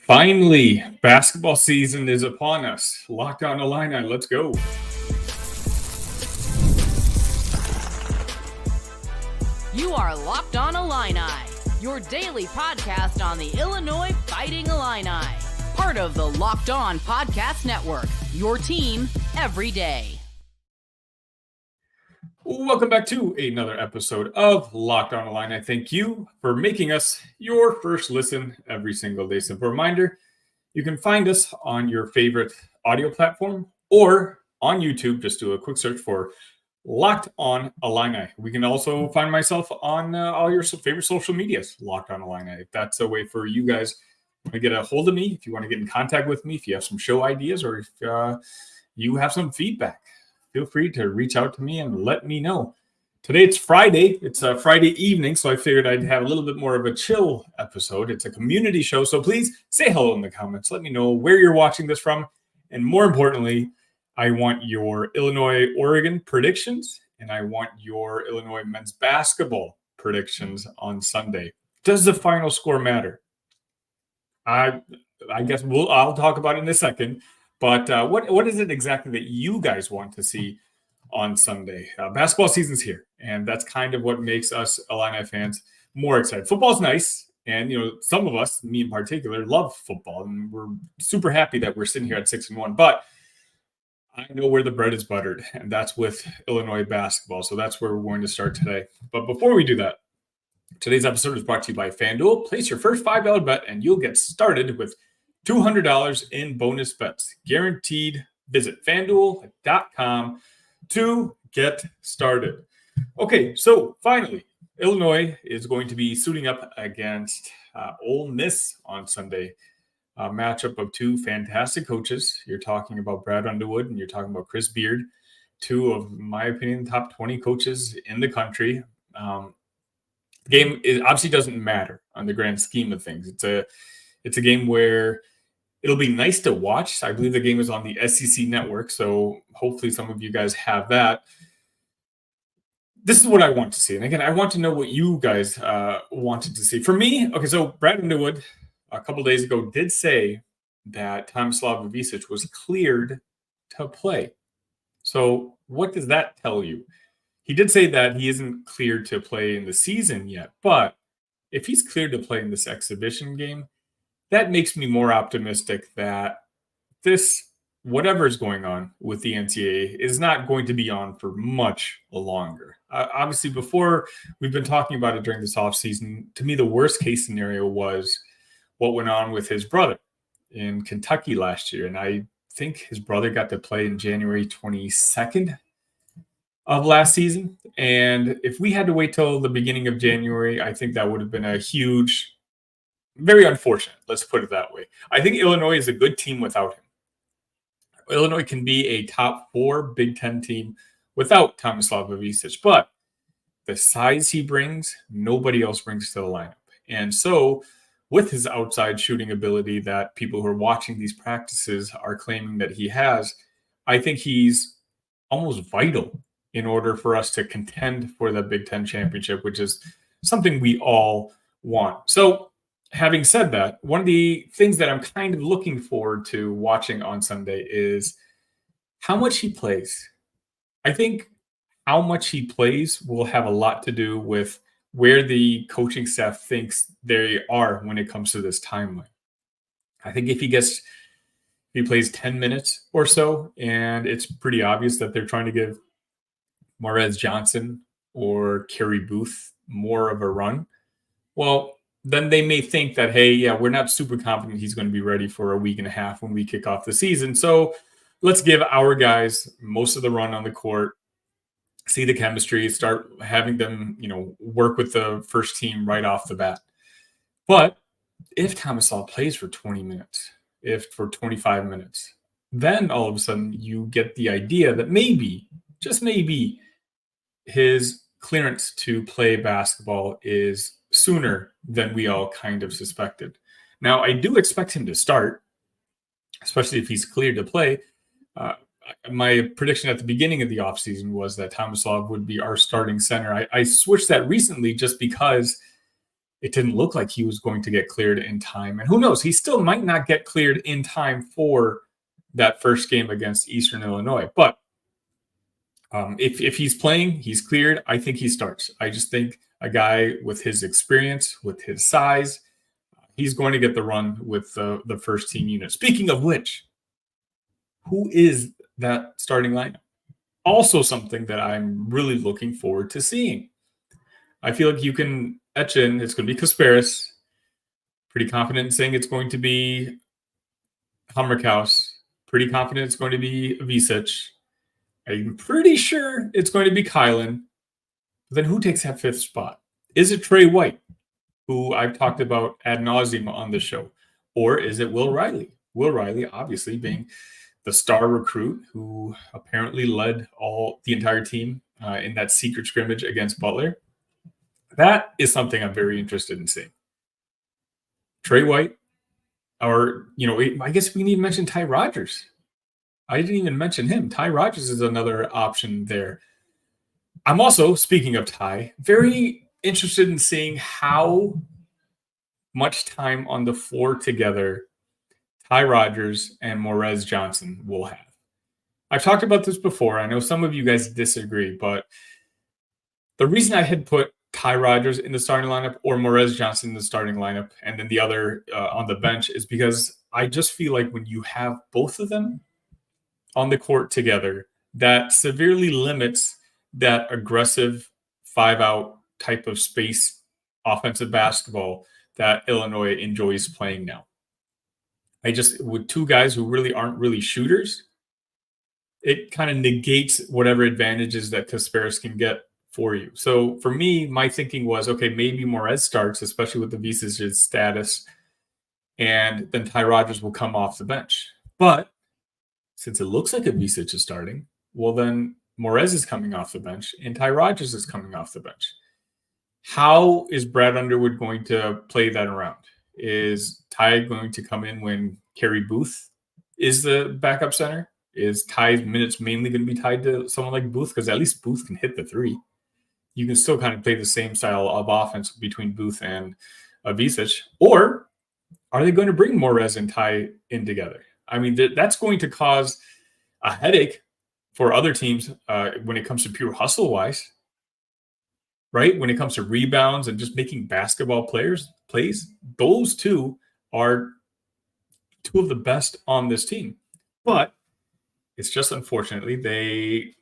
Finally, basketball season is upon us. Locked On Illini, let's go. You are Locked On Illini, your daily podcast on the Illinois Fighting Illini. Part of the Locked On Podcast Network, your team every day. Welcome back to another episode of Locked On Illini. Thank you for making us your first listen every single day. Simple reminder, you can find us on your favorite audio platform or on YouTube. Just do a quick search for Locked On Illini. We can also find myself on all your favorite social medias, Locked On Illini. If that's a way for you guys to get a hold of me, if you want to get in contact with me, if you have some show ideas or if you have some feedback, feel free to reach out to me and let me know. Today it's Friday. It's a Friday evening, so I figured I'd have a little bit more of a chill episode. It's a community show, so please say hello in the comments. Let me know where you're watching this from. And more importantly, I want your Illinois-Oregon predictions, and I want your Illinois men's basketball predictions on Sunday. Does the final score matter? I guess I'll talk about it in a second. But what is it exactly that you guys want to see on Sunday? Basketball season's here, and that's kind of what makes us Illini fans more excited. Football's nice, and some of us, me in particular, love football, and we're super happy that we're sitting here at 6-1. But I know where the bread is buttered, and that's with Illinois basketball. So that's where we're going to start today. But before we do that, today's episode is brought to you by FanDuel. Place your first $5 bet, and you'll get started with $200 in bonus bets guaranteed. Visit FanDuel.com to get started. Okay, so finally, Illinois is going to be suiting up against Ole Miss on Sunday. A matchup of two fantastic coaches. You're talking about Brad Underwood and you're talking about Chris Beard, two of, in my opinion, top 20 coaches in the country. The game obviously doesn't matter on the grand scheme of things. It's a game where it'll be nice to watch. I believe the game is on the SEC network, so hopefully some of you guys have that. This is what I want to see. And again, I want to know what you guys wanted to see. For me, okay, so Brad Underwood a couple days ago did say that Tomislav Ivisic was cleared to play. So what does that tell you? He did say that he isn't cleared to play in the season yet, but if he's cleared to play in this exhibition game, that makes me more optimistic that this, whatever is going on with the NCAA, is not going to be on for much longer. Obviously, before, we've been talking about it during this offseason. To me, the worst case scenario was what went on with his brother in Kentucky last year. And I think his brother got to play in January 22nd of last season. And if we had to wait till the beginning of January, I think that would have been a huge, very unfortunate. Let's put it that way. I think Illinois is a good team without him. Illinois can be a top 4 Big Ten team without Tomislav Ivisic, but the size he brings, nobody else brings to the lineup. And so with his outside shooting ability that people who are watching these practices are claiming that he has, I think he's almost vital in order for us to contend for the Big Ten championship, which is something we all want. So having said that, one of the things that I'm kind of looking forward to watching on Sunday is how much he plays. I think how much he plays will have a lot to do with where the coaching staff thinks they are when it comes to this timeline. I think if he plays 10 minutes or so, and it's pretty obvious that they're trying to give Morez Johnson or Kerry Booth more of a run, well, then they may think that, hey, yeah, we're not super confident he's going to be ready for a week and a half when we kick off the season. So let's give our guys most of the run on the court, see the chemistry, start having them, work with the first team right off the bat. But if Tomislav plays for 20 minutes, if for 25 minutes, then all of a sudden you get the idea that maybe, just maybe, his clearance to play basketball is sooner than we all kind of suspected. Now, I do expect him to start, especially if he's cleared to play. My prediction at the beginning of the offseason was that Tomislav would be our starting center. I switched that recently just because it didn't look like he was going to get cleared in time. And who knows, he still might not get cleared in time for that first game against Eastern Illinois. But if he's playing, he's cleared, I think he starts. I just think a guy with his experience, with his size, he's going to get the run with the first team unit. Speaking of which, who is that starting lineup? Also something that I'm really looking forward to seeing. I feel like you can etch in, it's going to be Kasparis. Pretty confident in saying it's going to be Hammerkaus. Pretty confident it's going to be Visic. I'm pretty sure it's going to be Kylan. But then who takes that fifth spot? Is it Trey White, who I've talked about ad nauseum on the show? Or is it Will Riley? Will Riley, obviously, being the star recruit who apparently led the entire team in that secret scrimmage against Butler. That is something I'm very interested in seeing. Trey White, or, I guess we need to mention Ty Rodgers. I didn't even mention him. Ty Rodgers is another option there. I'm also, speaking of Ty, very interested in seeing how much time on the floor together Ty Rodgers and Morez Johnson will have. I've talked about this before. I know some of you guys disagree, but the reason I had put Ty Rodgers in the starting lineup or Morez Johnson in the starting lineup and then the other on the bench is because I just feel like when you have both of them on the court together, that severely limits that aggressive 5-out type of space offensive basketball that Illinois enjoys playing now. With two guys who really aren't really shooters, it kind of negates whatever advantages that Kasparis can get for you. So for me, my thinking was, okay, maybe Morez starts, especially with the Visic's status, and then Ty Rodgers will come off the bench. But since it looks like a Visic is starting, well, then Morez is coming off the bench and Ty Rodgers is coming off the bench. How is Brad Underwood going to play that around? Is Ty going to come in when Kerry Booth is the backup center? Is Ty's minutes mainly going to be tied to someone like Booth? Because at least Booth can hit the three. You can still kind of play the same style of offense between Booth and Visic. Or are they going to bring Morez and Ty in together? I mean, that's going to cause a headache for other teams when it comes to pure hustle-wise, right? When it comes to rebounds and just making basketball plays, those two are two of the best on this team. But it's just unfortunately they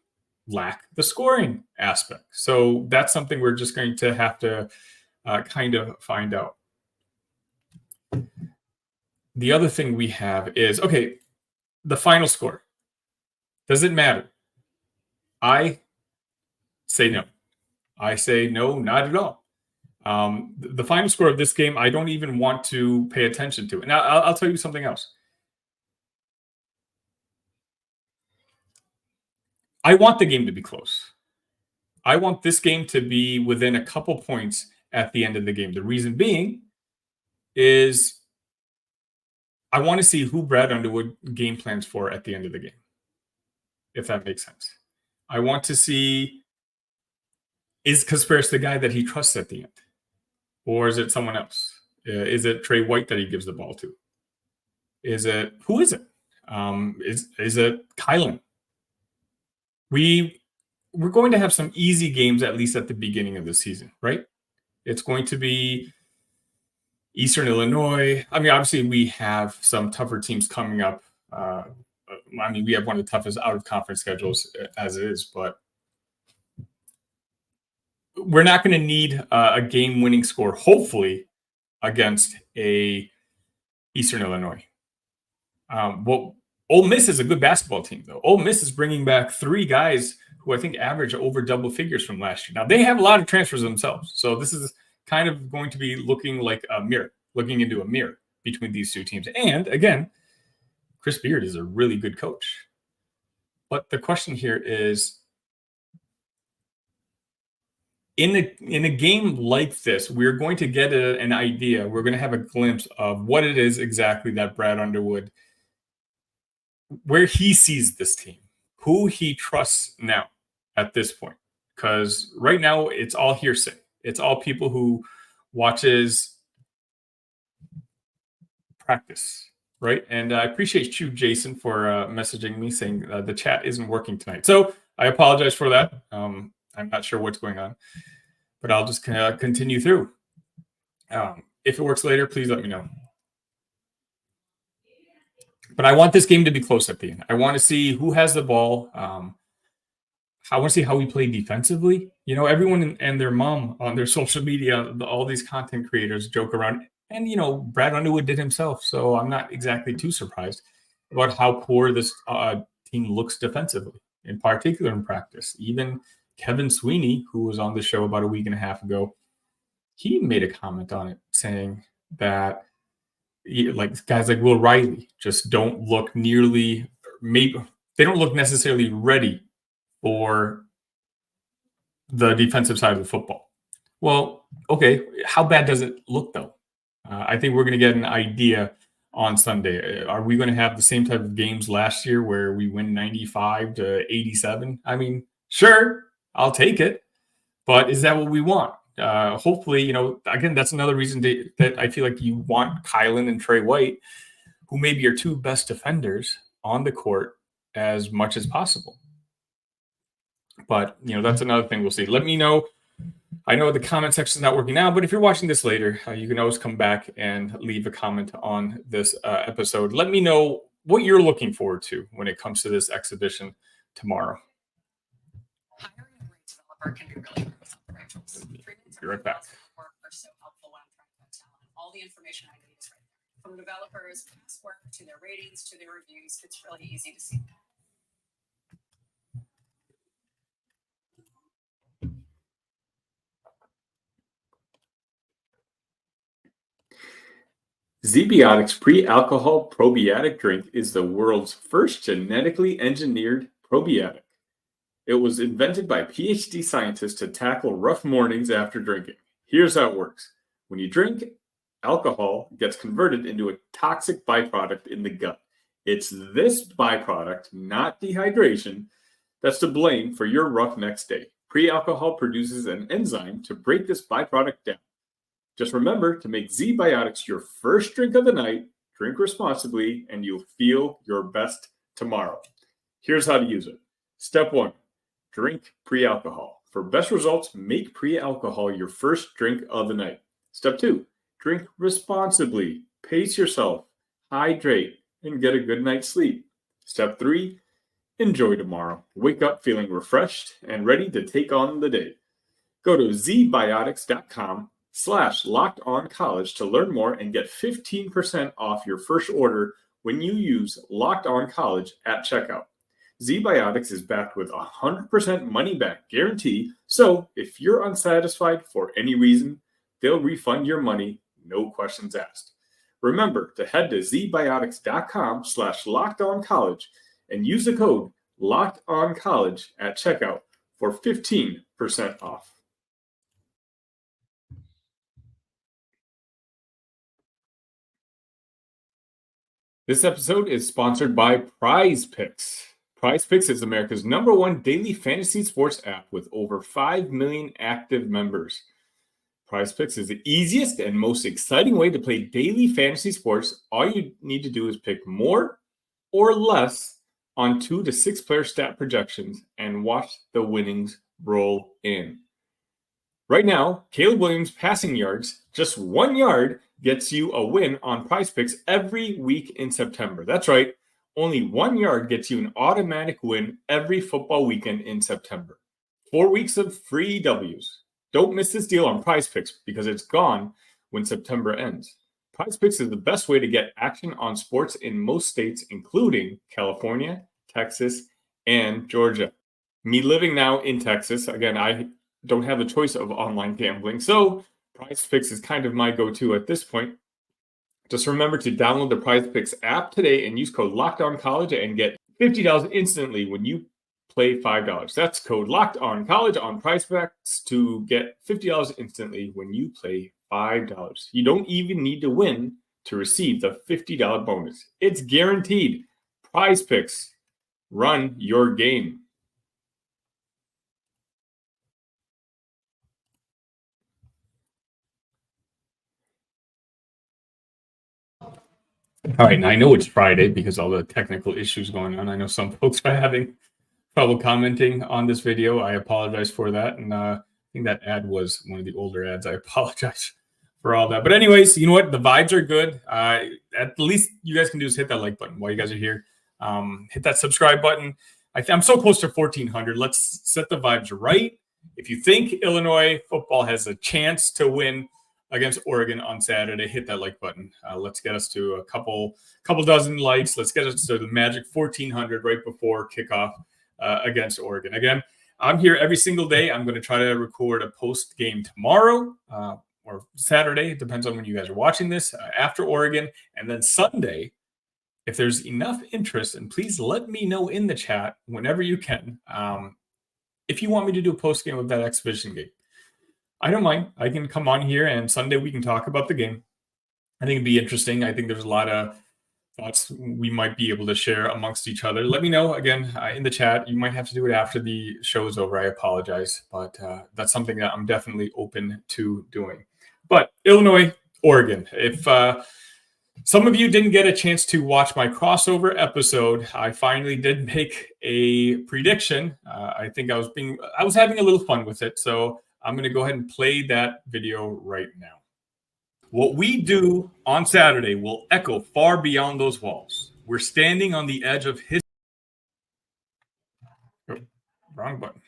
lack the scoring aspect. So that's something we're just going to have to kind of find out. The other thing we have is, okay, the final score. Does it matter? I say no. I say no, not at all. The final score of this game, I don't even want to pay attention to. And I'll tell you something else. I want the game to be close. I want this game to be within a couple points at the end of the game. The reason being is I want to see who Brad Underwood game plans for at the end of the game, if that makes sense. I want to see, is Kasparis the guy that he trusts at the end? Or is it someone else? Is it Trey White that he gives the ball to? Who is it? Is it Kylan? We're going to have some easy games, at least at the beginning of the season, right? It's going to be Eastern Illinois. I mean, obviously, we have some tougher teams coming up. We have one of the toughest out-of-conference schedules as it is, but we're not going to need a game-winning score, hopefully, against a Eastern Illinois. Ole Miss is a good basketball team, though. Ole Miss is bringing back 3 guys who I think average over double figures from last year. Now, they have a lot of transfers themselves, so this is kind of going to be looking like a mirror, looking into a mirror between these two teams. And, again, Chris Beard is a really good coach. But the question here is, in a game like this, we're going to get an idea. We're going to have a glimpse of what it is exactly that Brad Underwood, where he sees this team, who he trusts now at this point. Because right now, it's all hearsay. It's all people who watches practice, right? And I appreciate you, Jason, for messaging me saying the chat isn't working tonight. So I apologize for that. I'm not sure what's going on, but I'll just continue through. If it works later, please let me know. But I want this game to be close at the end. I want to see who has the ball. I want to see how we play defensively. You know, everyone and their mom on their social media, all these content creators joke around. And, you know, Brad Underwood did himself. So I'm not exactly too surprised about how poor this team looks defensively, in particular in practice. Even Kevin Sweeney, who was on the show about a week and a half ago, he made a comment on it saying that like guys like Will Riley just don't look nearly, maybe they don't look necessarily ready for the defensive side of the football. Well, okay, how bad does it look though? I think we're going to get an idea on Sunday. Are we going to have the same type of games last year where we win 95-87? I mean, sure, I'll take it, but is that what we want? Hopefully, you know, again, that's another reason that I feel like you want Kylan and Trey White, who may be your two best defenders on the court, as much as possible. But, you know, that's another thing we'll see. Let me know. I know the comment section is not working now, but if you're watching this later, you can always come back and leave a comment on this episode. Let me know what you're looking forward to when it comes to this exhibition tomorrow. Hiring a great developer can be really Be right back. Are so helpful when I'm trying to find talent. All the information I need is right there. From developers, past work, to their ratings, to their reviews, it's really easy to see. ZBiotics pre-alcohol probiotic drink is the world's first genetically engineered probiotic. It was invented by PhD scientists to tackle rough mornings after drinking. Here's how it works. When you drink, alcohol gets converted into a toxic byproduct in the gut. It's this byproduct, not dehydration, that's to blame for your rough next day. Pre-alcohol produces an enzyme to break this byproduct down. Just remember to make ZBiotics your first drink of the night, drink responsibly, and you'll feel your best tomorrow. Here's how to use it. Step 1, drink pre-alcohol. For best results, make pre-alcohol your first drink of the night. Step 2, drink responsibly. Pace yourself, hydrate, and get a good night's sleep. Step 3, enjoy tomorrow. Wake up feeling refreshed and ready to take on the day. Go to zbiotics.com/LockedOnCollege to learn more and get 15% off your first order when you use Locked On College at checkout. ZBiotics is backed with 100% money-back guarantee, so if you're unsatisfied for any reason, they'll refund your money, no questions asked. Remember to head to zbiotics.com/LockedOnCollege and use the code LockedOnCollege at checkout for 15% off. This episode is sponsored by PrizePicks. PrizePicks is America's #1 daily fantasy sports app with over 5 million active members. PrizePicks is the easiest and most exciting way to play daily fantasy sports. All you need to do is pick more or less on 2 to 6 player stat projections and watch the winnings roll in. Right now, Caleb Williams' passing yards, just 1 yard, gets you a win on PrizePicks every week in September. That's right. Only 1 yard gets you an automatic win every football weekend in September. 4 weeks of free W's. Don't miss this deal on PrizePicks because it's gone when September ends. PrizePicks is the best way to get action on sports in most states, including California, Texas, and Georgia. Me living now in Texas, again, I don't have the choice of online gambling, so PrizePicks is kind of my go-to at this point. Just remember to download the PrizePicks app today and use code LockedOnCollege and get $50 instantly when you play $5. That's code LockedOnCollege on PrizePicks to get $50 instantly when you play $5. You don't even need to win to receive the $50 bonus. It's guaranteed. PrizePicks, run your game. All right, now I know it's Friday because all the technical issues going on. I know some folks are having trouble commenting on this video. I apologize for that. And I think that ad was one of the older ads. I apologize for all that. But anyways, you know what? The vibes are good. At least you guys can do is hit that like button while you guys are here. Hit that subscribe button. I'm so close to 1,400. Let's set the vibes right. If you think Illinois football has a chance to win against Oregon on Saturday, hit that like button. Let's get us to a couple dozen likes. Let's get us to the magic 1,400 right before kickoff against Oregon. Again, I'm here every single day. I'm going to try to record a post game tomorrow or Saturday. It depends on when you guys are watching this after Oregon. And then Sunday, if there's enough interest, and please let me know in the chat whenever you can, if you want me to do a post game of that exhibition game. I don't mind. I can come on here and Sunday we can talk about the game. I think it'd be interesting. I think there's a lot of thoughts we might be able to share amongst each other. Let me know again in the chat. You might have to do it after the show is over. I apologize, but that's something that I'm definitely open to doing. But Illinois, Oregon. If some of you didn't get a chance to watch my crossover episode, I finally did make a prediction. I think I was having a little fun with it, so I'm going to go ahead and play that video right now. What we do on Saturday will echo far beyond those walls. We're standing on the edge of history. Oh, wrong button.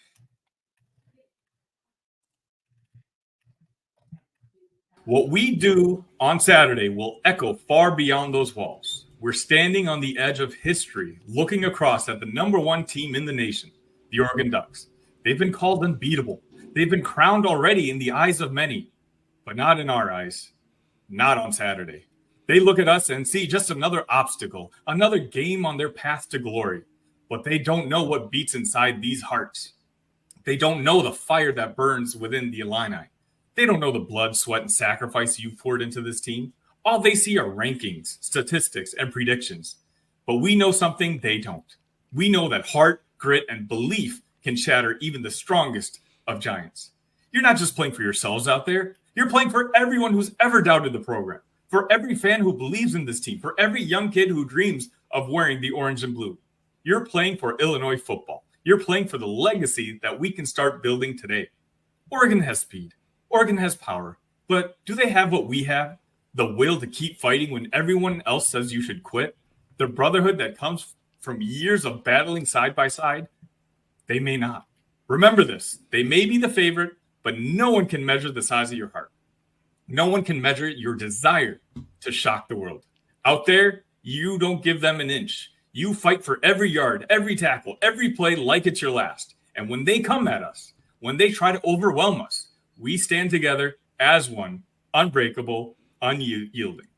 What we do on Saturday will echo far beyond those walls. We're standing on the edge of history, looking across at the number one team in the nation, the Oregon Ducks. They've been called unbeatable. They've been crowned already in the eyes of many, but not in our eyes. Not on Saturday. They look at us and see just another obstacle, another game on their path to glory. But they don't know what beats inside these hearts. They don't know the fire that burns within the Illini. They don't know the blood, sweat, and sacrifice you poured into this team. All they see are rankings, statistics, and predictions. But we know something they don't. We know that heart, grit, and belief can shatter even the strongest of giants. You're not just playing for yourselves out there. You're playing for everyone who's ever doubted the program, for every fan who believes in this team, for every young kid who dreams of wearing the orange and blue. You're playing for Illinois football. You're playing for the legacy that we can start building today. Oregon has speed. Oregon has power. But do they have what we have? The will to keep fighting when everyone else says you should quit? The brotherhood that comes from years of battling side by side? They may not. Remember this. They may be the favorite, but no one can measure the size of your heart. No one can measure your desire to shock the world. Out there, you don't give them an inch. You fight for every yard, every tackle, every play like it's your last. And when they come at us, when they try to overwhelm us, we stand together as one, unbreakable, unyielding.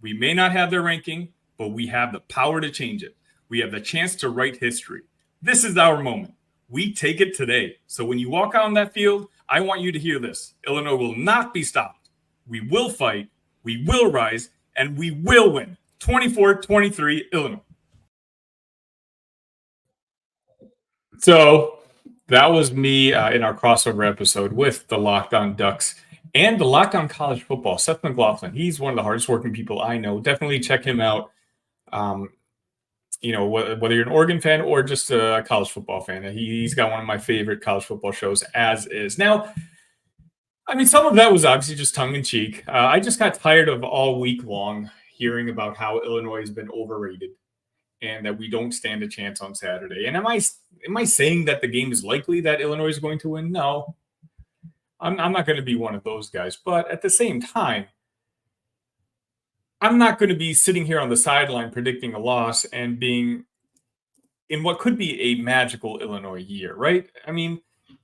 We may not have their ranking, but we have the power to change it. We have the chance to write history. This is our moment. We take it today. So when you walk out on that field, I want you to hear this. Illinois will not be stopped. We will fight, we will rise, and we will win. 24-23, Illinois. So that was me in our crossover episode with the Locked On Ducks and the Locked On College Football. Seth McLaughlin, he's one of the hardest working people I know. Definitely check him out. Whether you're an Oregon fan or just a college football fan, he's got one of my favorite college football shows, as is. Now, I mean, some of that was obviously just tongue-in-cheek. I just got tired of all week long hearing about how Illinois has been overrated and that we don't stand a chance on Saturday. And am I saying that the game is likely that Illinois is going to win? No. I'm not going to be one of those guys. But at the same time, I'm not going to be sitting here on the sideline predicting a loss and being in what could be a magical Illinois year, right? I mean,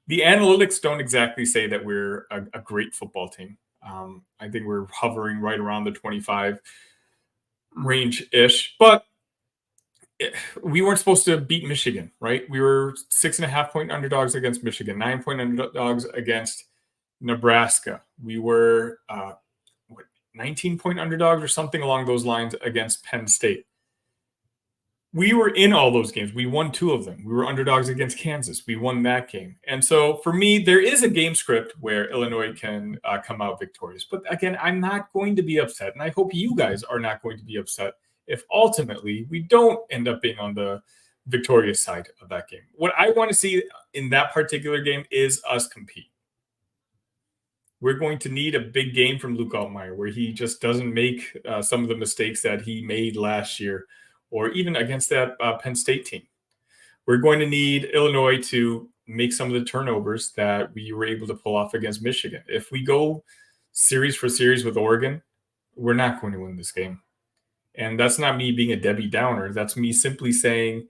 the analytics don't exactly say that we're a great football team. I think we're hovering right around the 25 range-ish, but we weren't supposed to beat Michigan, right? We were 6.5-point underdogs against Michigan, 9-point underdogs against Nebraska. We were 19-point underdogs or something along those lines against Penn State. We were in all those games. We won 2 of them. We were underdogs against Kansas. We won that game. And so for me, there is a game script where Illinois can come out victorious. But again, I'm not going to be upset. And I hope you guys are not going to be upset if ultimately we don't end up being on the victorious side of that game. What I want to see in that particular game is us compete. We're going to need a big game from Luke Altmaier where he just doesn't make some of the mistakes that he made last year, or even against that Penn State team. We're going to need Illinois to make some of the turnovers that we were able to pull off against Michigan. If we go series for series with Oregon, we're not going to win this game. And that's not me being a Debbie Downer. That's me simply saying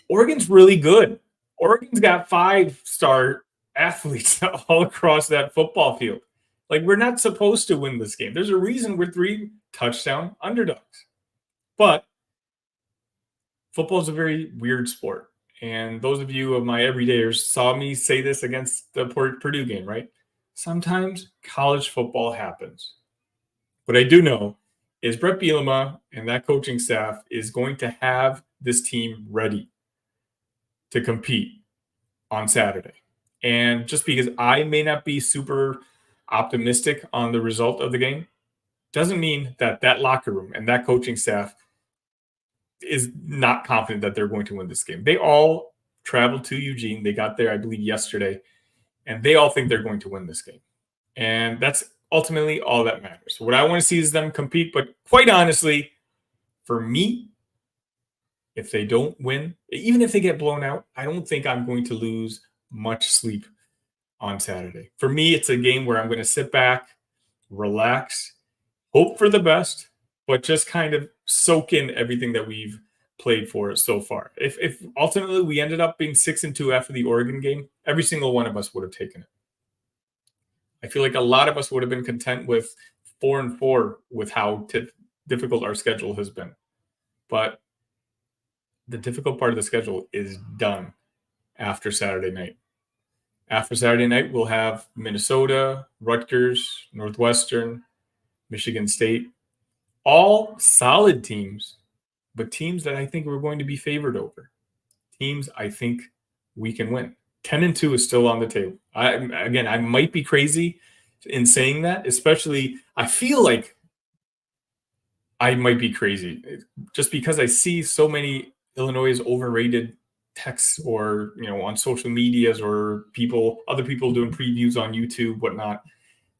Oregon's really good. Oregon's got 5-star athletes all across that football field. Like, we're not supposed to win this game. There's a reason we're 3-touchdown underdogs. But football is a very weird sport. And those of you of my everydayers saw me say this against the Purdue game, right? Sometimes college football happens. What I do know is Brett Bielema and that coaching staff is going to have this team ready to compete on Saturday. And just because I may not be super optimistic on the result of the game doesn't mean that that locker room and that coaching staff is not confident that they're going to win this game. They all traveled to Eugene. They got there, I believe, yesterday, and they all think they're going to win this game. And that's ultimately all that matters. What I want to see is them compete, but quite honestly, for me, if they don't win, even if they get blown out, I don't think I'm going to lose much sleep on Saturday. For me, it's a game where I'm going to sit back, relax, hope for the best, but just kind of soak in everything that we've played for so far. If ultimately we ended up being 6-2 after the Oregon game, every single one of us would have taken it. I feel like a lot of us would have been content with 4-4 with how difficult our schedule has been. But the difficult part of the schedule is done after Saturday night. After Saturday night, we'll have Minnesota, Rutgers, Northwestern, Michigan State. All solid teams, but teams that I think we're going to be favored over. Teams I think we can win. 10-2 is still on the table. I might be crazy in saying that, especially I feel like I might be crazy just because I see so many Illinois overrated texts or, on social medias or other people doing previews on YouTube, whatnot.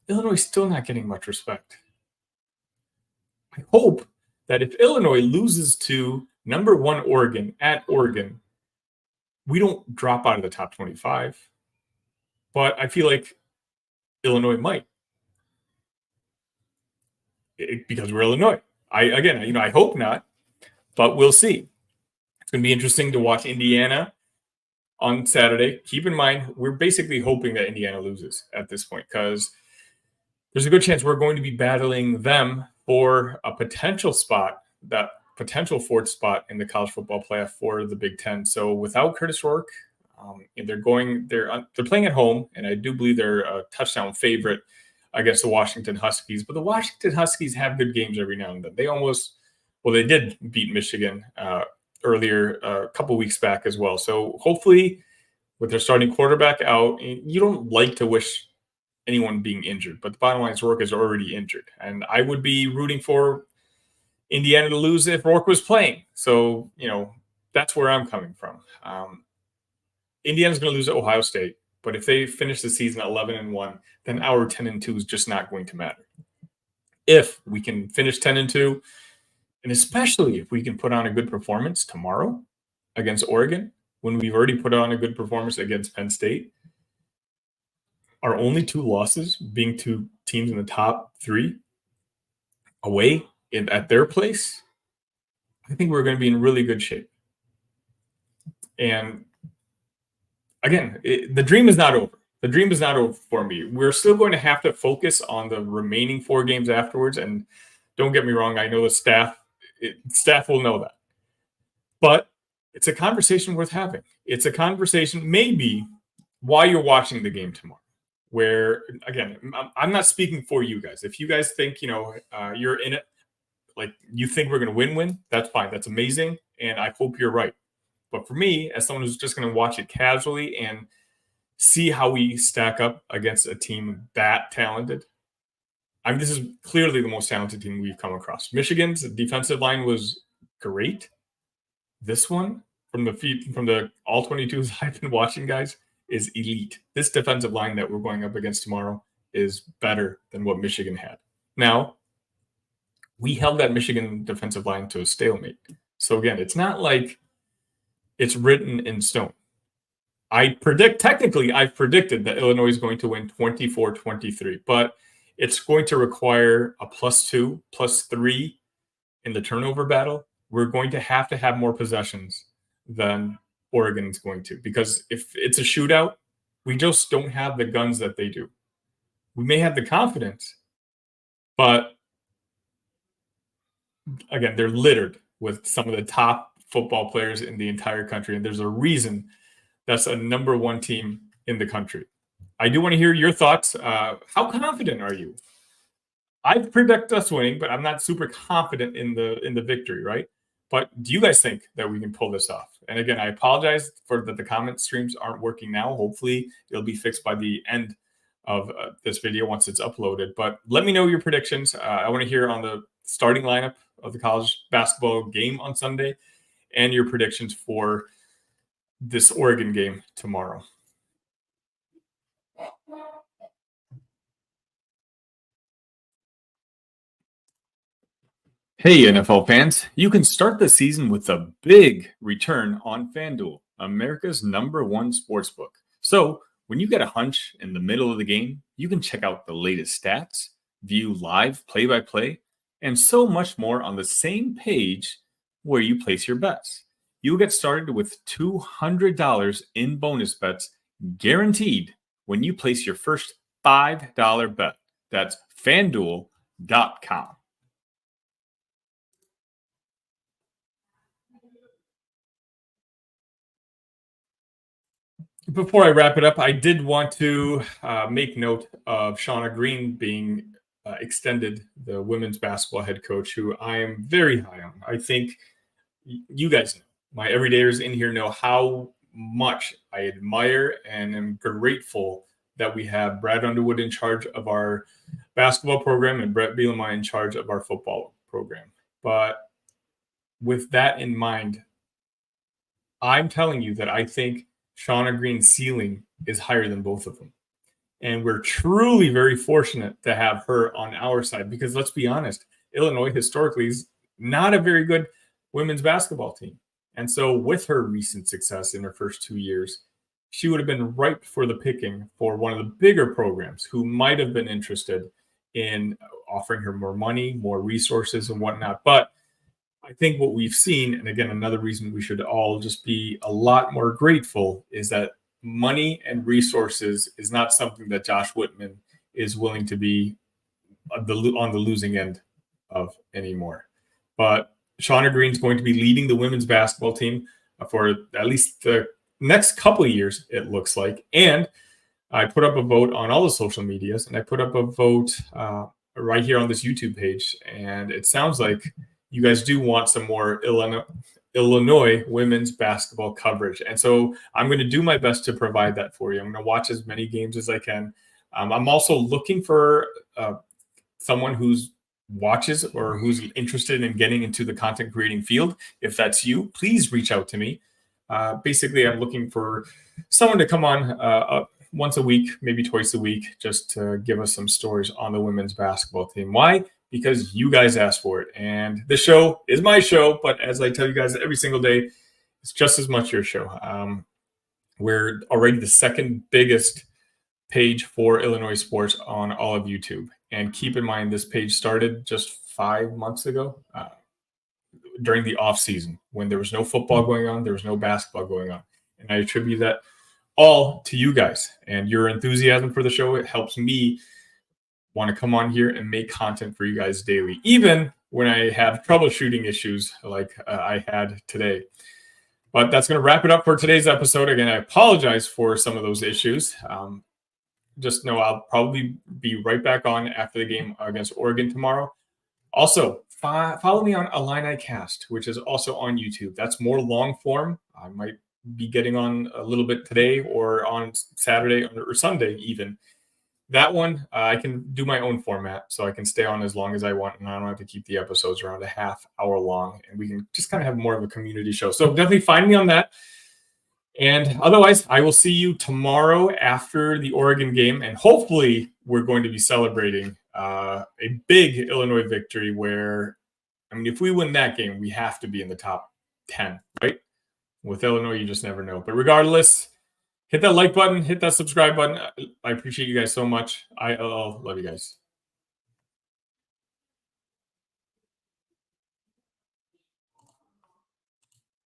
Illinois is still not getting much respect. I hope that if Illinois loses to number 1 Oregon at Oregon, we don't drop out of the top 25. But I feel like Illinois might. Because we're Illinois. I hope not, but we'll see. It's going to be interesting to watch Indiana on Saturday. Keep in mind, we're basically hoping that Indiana loses at this point because there's a good chance we're going to be battling them for a potential spot, that potential 4th spot in the college football playoff for the Big Ten. So without Curtis Rourke, they're playing at home, and I do believe they're a touchdown favorite against the Washington Huskies. But the Washington Huskies have good games every now and then. They did beat Michigan earlier a couple weeks back as well. So hopefully with their starting quarterback out, you don't like to wish anyone being injured, but the bottom line is Rourke is already injured. And I would be rooting for Indiana to lose if Rourke was playing. So, that's where I'm coming from. Indiana's going to lose at Ohio State, but if they finish the season 11-1, then our 10-2 is just not going to matter. If we can finish 10-2, and especially if we can put on a good performance tomorrow against Oregon, when we've already put on a good performance against Penn State, our only 2 losses being to teams in the top 3 away at their place, I think we're going to be in really good shape. And again, the dream is not over. The dream is not over for me. We're still going to have to focus on the remaining 4 games afterwards. And don't get me wrong, I know the staff will know that. But it's a conversation worth having. It's a conversation maybe while you're watching the game tomorrow. Where, again, I'm not speaking for you guys. If you guys think, you're in it, like you think we're going to win, that's fine. That's amazing. And I hope you're right. But for me, as someone who's just going to watch it casually and see how we stack up against a team that talented, I mean, this is clearly the most talented team we've come across. Michigan's defensive line was great. This one, from the all 22s I've been watching, guys, is elite. This defensive line that we're going up against tomorrow is better than what Michigan had. Now, we held that Michigan defensive line to a stalemate. So again, it's not like it's written in stone. I've predicted that Illinois is going to win 24-23, but it's going to require a +2, +3 in the turnover battle. We're going to have more possessions than Oregon's going to, because if it's a shootout, we just don't have the guns that they do. We may have the confidence, but again, they're littered with some of the top football players in the entire country, and there's a reason that's a number one team in the country. I do want to hear your thoughts. How confident are you? I predict us winning, but I'm not super confident in the victory, right? But do you guys think that we can pull this off? And again, I apologize for that the comment streams aren't working now. Hopefully, it'll be fixed by the end of this video once it's uploaded. But let me know your predictions. I want to hear on the starting lineup of the college basketball game on Sunday and your predictions for this Oregon game tomorrow. Hey, NFL fans, you can start the season with a big return on FanDuel, America's #1 sportsbook. So when you get a hunch in the middle of the game, you can check out the latest stats, view live play-by-play, and so much more on the same page where you place your bets. You'll get started with $200 in bonus bets guaranteed when you place your first $5 bet. That's FanDuel.com. Before I wrap it up, I did want to make note of Shauna Green being extended, the women's basketball head coach, who I am very high on. I think you guys know, my everydayers in here know how much I admire and am grateful that we have Brad Underwood in charge of our basketball program and Brett Bielema in charge of our football program. But with that in mind, I'm telling you that I think Shauna Green's ceiling is higher than both of them. And we're truly very fortunate to have her on our side, because let's be honest, Illinois historically is not a very good women's basketball team. And so with her recent success in her first 2 years, she would have been ripe for the picking for one of the bigger programs who might have been interested in offering her more money, more resources and whatnot. But I think what we've seen, and again, another reason we should all just be a lot more grateful, is that money and resources is not something that Josh Whitman is willing to be on the losing end of anymore. But Shauna Green's going to be leading the women's basketball team for at least the next couple of years, it looks like. And I put up a vote on all the social medias, and I put up a vote right here on this YouTube page. And it sounds like you guys do want some more Illinois women's basketball coverage. And so I'm going to do my best to provide that for you. I'm going to watch as many games as I can. I'm also looking for someone who's watches or who's interested in getting into the content creating field. If that's you, please reach out to me. Basically, I'm looking for someone to come on once a week, maybe twice a week, just to give us some stories on the women's basketball team. Why? Because you guys asked for it. And the show is my show, but as I tell you guys every single day, it's just as much your show. We're already the second biggest page for Illinois sports on all of YouTube. And keep in mind, this page started just 5 months ago during the off season, when there was no football going on, there was no basketball going on. And I attribute that all to you guys and your enthusiasm for the show. It helps me want to come on here and make content for you guys daily, even when I have troubleshooting issues like I had today. But that's going to wrap it up for today's episode. Again, I apologize for some of those issues. Just know I'll probably be right back on after the game against Oregon tomorrow. Also, follow me on Illini Cast, which is also on YouTube. That's more long form. I might be getting on a little bit today or on Saturday or Sunday even. that one, I can do my own format, so I can stay on as long as I want, and I don't have to keep the episodes around a half hour long, and we can just kind of have more of a community show. So definitely find me on that. And otherwise, I will see you tomorrow after the Oregon game, and hopefully we're going to be celebrating a big Illinois victory where, I mean, if we win that game, we have to be in the top 10, right? With Illinois, you just never know. But regardless, hit that like button, hit that subscribe button. I appreciate you guys so much. I love you guys.